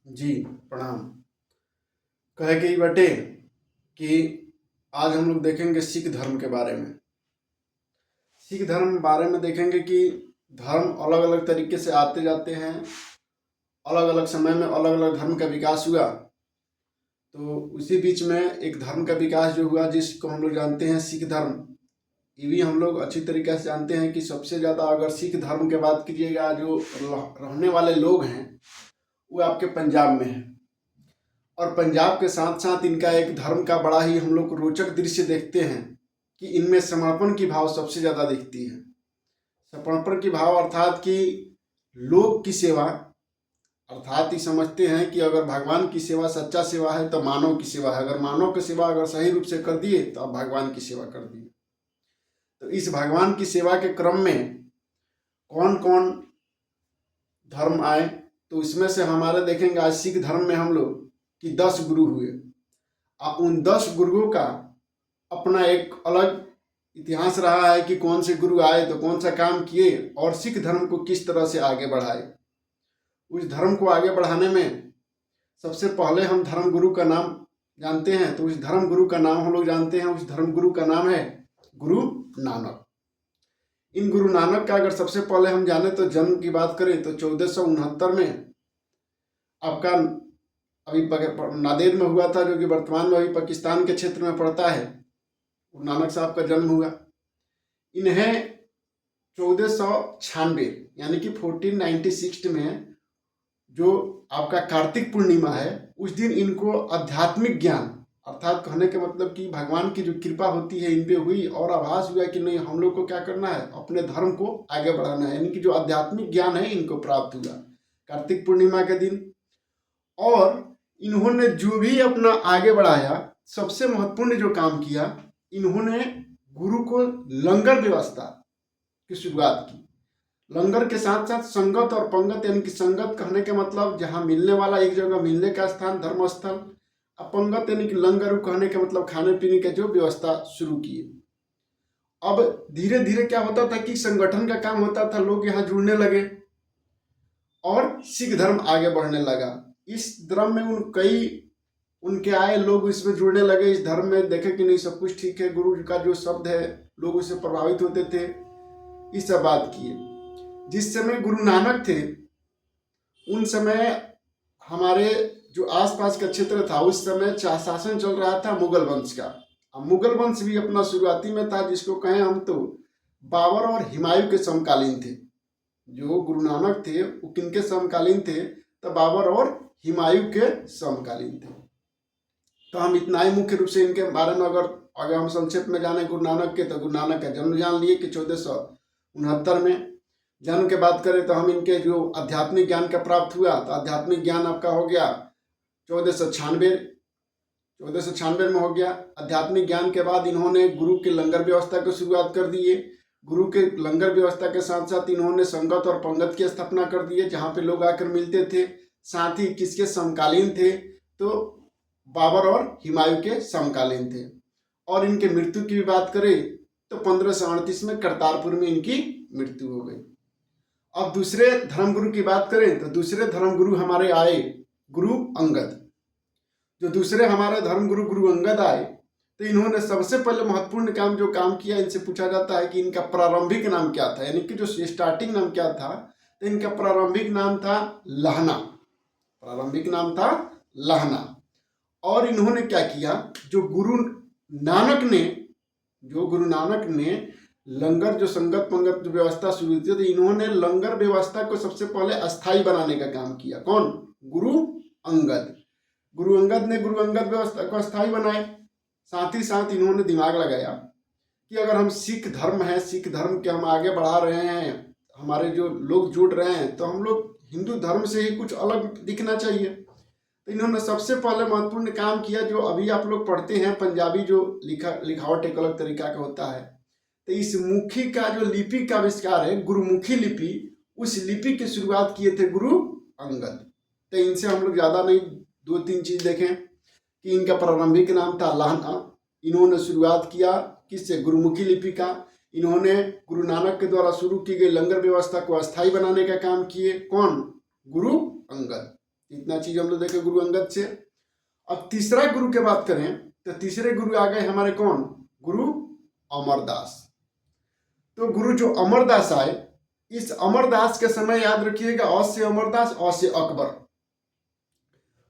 जी प्रणाम। कहे कि बटे कि आज हम लोग देखेंगे सिख धर्म के बारे में। सिख धर्म के बारे में देखेंगे कि धर्म अलग अलग तरीके से आते जाते हैं, अलग अलग समय में अलग अलग धर्म का विकास हुआ। तो उसी बीच में एक धर्म का विकास जो हुआ जिसको हम लोग जानते हैं सिख धर्म। ये भी हम लोग अच्छी तरीके से जानते हैं कि सबसे ज़्यादा अगर सिख धर्म की बात कीजिएगा जो रहने वाले लोग हैं वो आपके पंजाब में हैं। और पंजाब के साथ साथ इनका एक धर्म का बड़ा ही हम लोग रोचक दृश्य देखते हैं कि इनमें समर्पण की भाव सबसे ज़्यादा दिखती है। समर्पण की भाव अर्थात कि लोग की सेवा, अर्थात ये समझते हैं कि अगर भगवान की सेवा सच्चा सेवा है तो मानव की सेवा है। अगर मानव की सेवा अगर सही रूप से कर दिए तो आप भगवान की सेवा कर दिए। तो इस भगवान की सेवा के क्रम में कौन कौन धर्म आए, तो इसमें से हमारे देखेंगे आज सिख धर्म में हम लोग कि 10 गुरु हुए। उन 10 गुरुओं का अपना एक अलग इतिहास रहा है कि कौन से गुरु आए तो कौन सा काम किए और सिख धर्म को किस तरह से आगे बढ़ाए। उस धर्म को आगे बढ़ाने में सबसे पहले हम धर्म गुरु का नाम जानते हैं। तो उस धर्म गुरु का नाम हम लोग जानते हैं, उस धर्म गुरु का नाम है गुरु नानक। इन गुरु नानक का अगर सबसे पहले हम जाने तो जन्म की बात करें तो 1469 में आपका अभी नांदेड़ में हुआ था, जो कि वर्तमान में अभी पाकिस्तान के क्षेत्र में पड़ता है। गुरु नानक साहब का जन्म हुआ। इन्हें 1496 यानी कि 1496 में जो आपका कार्तिक पूर्णिमा है उस दिन इनको आध्यात्मिक ज्ञान, अर्थात कहने के मतलब कि भगवान की जो कृपा होती है इन पे हुई और आभास हुआ कि नहीं हम लोग को क्या करना है, अपने धर्म को आगे बढ़ाना है। यानी कि जो आध्यात्मिक ज्ञान है इनको प्राप्त हुआ कार्तिक पूर्णिमा के दिन। और इन्होंने जो भी अपना आगे बढ़ाया, सबसे महत्वपूर्ण जो काम किया, इन्होंने गुरु को लंगर व्यवस्था की शुरुआत की। लंगर के साथ साथ संगत और पंगत, यानी कि संगत कहने के मतलब जहाँ मिलने वाला एक जगह मिलने का स्थान धर्म स्थल, पंगत यानी कि लंगर कहने के मतलब खाने पीने के जो व्यवस्था शुरू किए। अब धीरे धीरे क्या होता था कि संगठन का काम होता था, लोग यहाँ जुड़ने लगे और सिख धर्म आगे बढ़ने लगा। इस धर्म में उनके आए लोग इसमें जुड़ने लगे। इस धर्म में देखे कि नहीं सब कुछ ठीक है, गुरु का जो शब्द है लोग उससे प्रभावित होते थे, इस सब बात किए। जिस समय गुरु नानक थे उन समय हमारे जो आसपास का क्षेत्र था उस समय शासन चल रहा था मुगल वंश का। अब मुगल वंश भी अपना शुरुआती में था, जिसको कहें हम तो बाबर और हुमायूं के समकालीन थे। जो गुरु नानक थे वो किनके समकालीन थे, तो बाबर और हुमायूं के समकालीन थे। तो हम इतना ही मुख्य रूप से इनके बारे में अगर हम संक्षेप में जाने गुरु नानक के, तो गुरु नानक का जन्म जान लिए कि 1469 में। जन्म के बात करें तो हम इनके जो आध्यात्मिक ज्ञान का प्राप्त हुआ, तो आध्यात्मिक ज्ञान आपका हो गया 1496 में हो गया। आध्यात्मिक ज्ञान के बाद इन्होंने गुरु के लंगर व्यवस्था की शुरुआत कर दी है। गुरु के लंगर व्यवस्था के साथ साथ इन्होंने संगत और पंगत की स्थापना कर दी है, जहाँ पे लोग आकर मिलते थे। साथ ही किसके समकालीन थे, तो बाबर और हुमायूं के समकालीन थे। और इनके मृत्यु की भी बात करें तो 1538 में करतारपुर में इनकी मृत्यु हो गई। अब दूसरे धर्मगुरु की बात करें तो दूसरे धर्मगुरु हमारे आए गुरु अंगद। जो दूसरे हमारे धर्मगुरु गुरु अंगद आए तो इन्होंने सबसे पहले महत्वपूर्ण काम जो काम किया, इनसे पूछा जाता है कि इनका प्रारंभिक नाम क्या था, यानी कि जो स्टार्टिंग नाम क्या था। तो इनका प्रारंभिक नाम था लहना। प्रारंभिक नाम था लहना। और इन्होंने क्या किया, जो गुरु नानक ने लंगर जो संगत पंगत व्यवस्था शुरू की, तो इन्होंने लंगर व्यवस्था को सबसे पहले अस्थाई बनाने का काम किया। कौन? गुरु अंगद। गुरु अंगद ने गुरु अंगद व्यवस्था को अस्थाई बनाए। साथ ही साथ इन्होंने दिमाग लगाया कि अगर हम सिख धर्म है, सिख धर्म के हम आगे बढ़ा रहे हैं, हमारे जो लोग जुड़ रहे हैं, तो हम लोग हिंदू धर्म से ही कुछ अलग दिखना चाहिए। तो इन्होंने सबसे पहले महत्वपूर्ण काम किया, जो अभी आप लोग पढ़ते हैं पंजाबी जो लिखावट एक अलग तरीका का होता है। तो इस मुखी का जो लिपि का आविष्कार है, गुरुमुखी लिपि, उस लिपि की शुरुआत किए थे गुरु अंगद। तो इनसे हम लोग ज़्यादा नहीं, 2-3 चीज़ देखें कि इनका प्रारंभिक नाम था लहना। इन्होंने शुरुआत किया किससे? गुरुमुखी लिपि का। इन्होंने गुरु नानक के द्वारा शुरू की गई लंगर व्यवस्था को अस्थायी बनाने का काम किए। कौन? गुरु अंगद। इतना चीज हम लोग देखे गुरु अंगद से। अब तीसरा गुरु की बात करें तो तीसरे गुरु आ गए हमारे कौन, गुरु अमरदास। तो गुरु जो अमरदास आए, इस अमरदास के समय याद रखिएगा अ से अमरदास, अ से अकबर।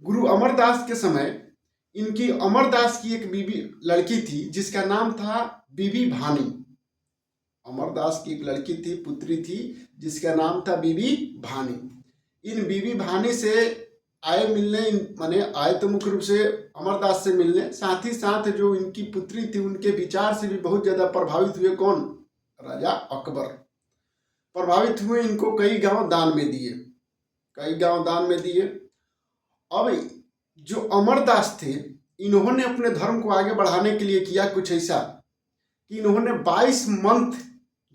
गुरु अमरदास के समय इनकी अमरदास की एक बीबी लड़की थी जिसका नाम था बीबी भानी। अमरदास की एक लड़की थी, पुत्री थी, जिसका नाम था बीबी भानी। इन बीबी भानी से आए मिलने, माने आए तो मुख्य रूप से अमरदास से मिलने, साथ ही साथ जो इनकी पुत्री थी उनके विचार से भी बहुत ज्यादा प्रभावित हुए। कौन, राजा अकबर प्रभावित हुए, इनको कई गांव दान में दिए, कई गांव दान में दिए। अब जो अमरदास थे इन्होंने अपने धर्म को आगे बढ़ाने के लिए किया कुछ ऐसा कि इन्होंने 22 मंथ,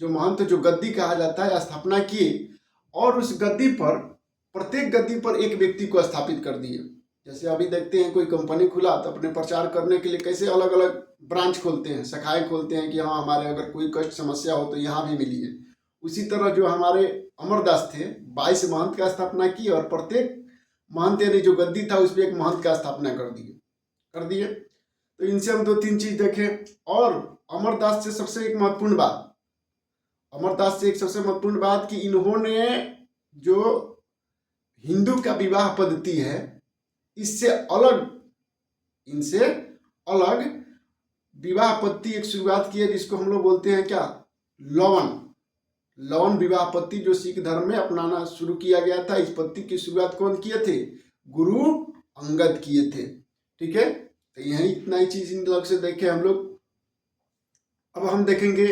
जो महंत जो गद्दी कहा जाता है, स्थापना किए और उस गद्दी पर, प्रत्येक गद्दी पर एक व्यक्ति को स्थापित कर दिए। जैसे अभी देखते हैं कोई कंपनी खुला तो अपने प्रचार करने के लिए कैसे अलग अलग ब्रांच खोलते हैं, शाखाएं खोलते हैं कि हाँ हमारे अगर कोई कष्ट समस्या हो तो यहाँ भी मिलिए। उसी तरह जो हमारे अमरदास थे 22 महंत का स्थापना की और प्रत्येक महंत यानी जो गद्दी था उस पर एक महंत का स्थापना कर दिए। तो इनसे हम 2-3 चीज देखें। और अमरदास से सबसे एक महत्वपूर्ण बात, अमरदास से एक सबसे महत्वपूर्ण बात कि इन्होंने जो हिंदू का विवाह पद्धति है इससे अलग, इनसे अलग विवाह पद्धति एक शुरुआत की है जिसको हम लोग बोलते हैं क्या, लवन विवाह पद्धति, जो सिख धर्म में अपनाना शुरू किया गया था। इस पद्धति की शुरुआत कौन किए थे, गुरु अंगद किए थे। ठीक है, तो यही इतना ही चीज इन लोग से देखे हम लोग। अब हम देखेंगे,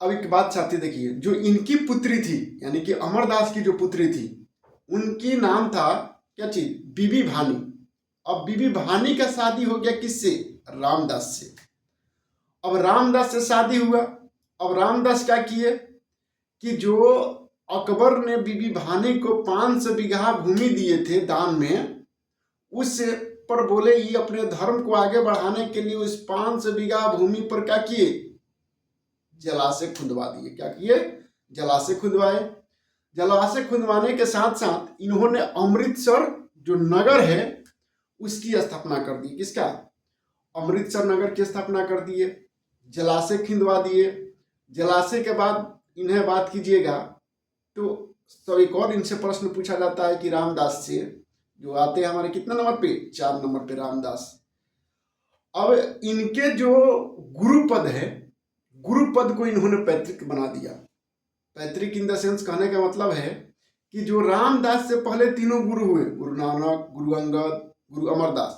अब एक बात साथी देखिए, जो इनकी पुत्री थी यानी कि अमरदास की जो पुत्री थी उनकी नाम था क्या चीज, बीबी भानी। अब बीबी भानी का शादी हो गया किससे, रामदास से। अब रामदास से शादी हुआ। अब रामदास क्या किए कि जो अकबर ने बीबी भानी को 500 बीघा भूमि दिए थे दान में, उस पर बोले ये अपने धर्म को आगे बढ़ाने के लिए उस 500 बीघा भूमि पर क्या किए, जलाशय खुदवा दिए। क्या किए, जलाशय खुदवाए। जलाशय खुदवाने के साथ साथ इन्होंने अमृतसर जो नगर है उसकी स्थापना कर दी। किसका, अमृतसर नगर की स्थापना कर दिए, जलाशय खुदवा दिए। जलाशय के बाद इन्हें बात कीजिएगा तो एक और इनसे प्रश्न पूछा जाता है कि रामदास से, जो आते हैं हमारे कितना नंबर पे, 4 नंबर पे रामदास। अब इनके जो गुरुपद है, गुरुपद को इन्होंने पैतृक बना दिया। पैतृक इन द सेंस कहने का मतलब है कि जो रामदास से पहले तीनों गुरु हुए, गुरु नानक, गुरु अंगद, गुरु अमरदास,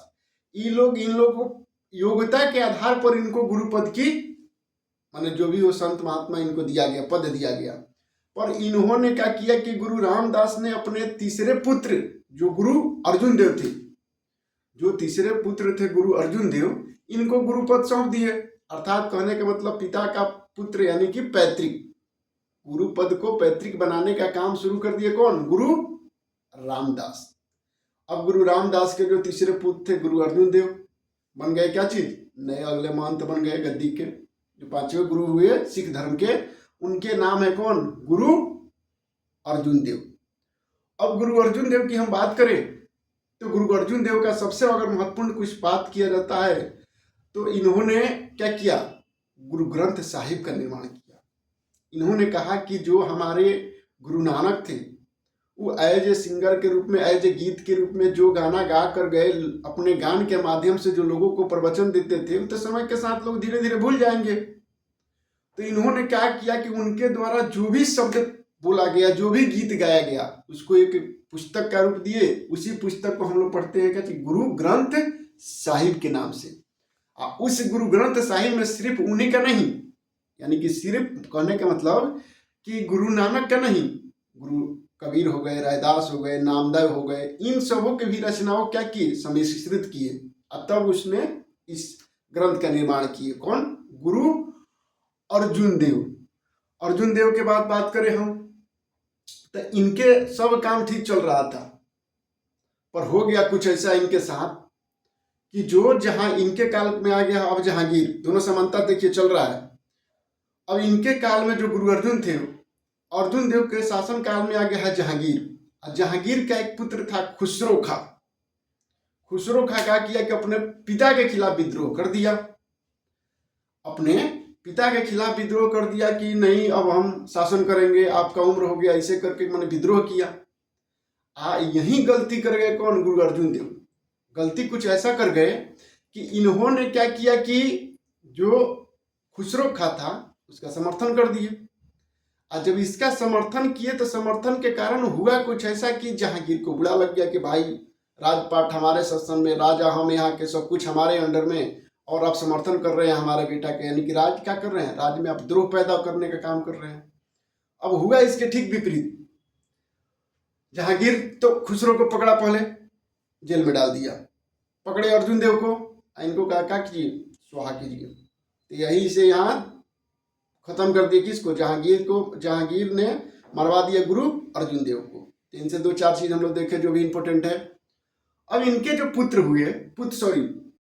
इन लोग को योग्यता के आधार पर इनको गुरुपद की, माने जो भी वो संत महात्मा इनको दिया गया, पद दिया गया। पर इन्होंने क्या किया कि गुरु रामदास ने अपने तीसरे पुत्र जो गुरु अर्जुन देव थे, जो तीसरे पुत्र थे गुरु अर्जुन देव, इनको गुरुपद सौंप दिए। अर्थात कहने का मतलब पिता का पुत्र यानी कि पैतृक, गुरुपद को पैतृक बनाने का काम शुरू कर दिए। कौन, गुरु रामदास। अब गुरु रामदास के जो तीसरे पुत्र थे गुरु अर्जुन देव बन गए क्या चीज, नए अगले महंत बन गए गद्दी के। जो 5वें गुरु हुए सिख धर्म के, उनके नाम है कौन, गुरु अर्जुन देव। अब गुरु अर्जुन देव की हम बात करें तो गुरु अर्जुन देव का सबसे अगर महत्वपूर्ण कुछ बात किया जाता है तो इन्होंने क्या किया, गुरु ग्रंथ साहिब का निर्माण किया। इन्होंने कहा कि जो हमारे गुरु नानक थे वो एज ए सिंगर के रूप में, एज ए गीत के रूप में जो गाना गा कर गए, अपने गान के माध्यम से जो लोगों को प्रवचन देते थे, तो समय के साथ लोग धीरे धीरे भूल जाएंगे। तो इन्होंने क्या किया कि उनके द्वारा जो भी शब्द बोला गया, जो भी गीत गाया गया, उसको एक पुस्तक का रूप दिए। उसी पुस्तक को हम लोग पढ़ते हैं क्या, गुरु ग्रंथ साहिब के नाम से। उस गुरु ग्रंथ साहिब में सिर्फ उन्हीं का नहीं, यानी कि सिर्फ कहने का मतलब कि गुरु नानक का नहीं, गुरु कबीर हो गए, रैदास हो गए, नामदेव हो गए, इन सबों के भी रचनाओं क्या किए, सम्मिश्रित किए। तब उसने इस ग्रंथ का निर्माण किए। कौन, गुरु अर्जुन देव। अर्जुन देव के बाद बात करें हम तो इनके सब काम ठीक चल रहा था, पर हो गया कुछ ऐसा इनके साथ कि जो जहां इनके काल में आ गया, अब जहांगीर, दोनों समानता देखिए चल रहा है। अब इनके काल में जो गुरु अर्जुन थे, अर्जुन देव के शासन काल में आ गया है जहांगीर। जहांगीर का एक पुत्र था खुसरो खां। खुसरो खां क्या किया कि अपने पिता के खिलाफ विद्रोह कर दिया। अपने पिता के खिलाफ विद्रोह कर दिया कि नहीं अब हम शासन करेंगे, आपका उम्र हो गया, ऐसे करके मैंने विद्रोह किया। यही गलती कर गए कौन? गुरु अर्जुन देव। गलती कुछ ऐसा कर गए कि इन्होंने क्या किया कि जो खुसरो खां था उसका समर्थन कर दिए। और जब इसका समर्थन किए तो समर्थन के कारण हुआ कुछ ऐसा कि जहांगीर को बुरा लग गया कि भाई राजपाट हमारे शासन में, राजा हम, यहाँ के सब कुछ हमारे अंडर में, और आप समर्थन कर रहे हैं हमारे बेटा के, यानी कि राज क्या कर रहे हैं? राज्य में आप द्रोह पैदा करने का काम कर रहे हैं। अब हुआ इसके ठीक विपरीत। जहांगीर तो खुसरो को पकड़ा, पहले जेल में डाल दिया, पकड़े अर्जुन देव को, इनको कहा क्या कीजिए, स्वाहा कीजिए। तो यही से यहाँ खत्म कर दिया किसको? जहांगीर को। जहांगीर ने मरवा दिया गुरु अर्जुन देव को। तो इनसे 2-4 चीज हम लोग देखे जो भी इंपॉर्टेंट है। अब इनके जो पुत्र हुए,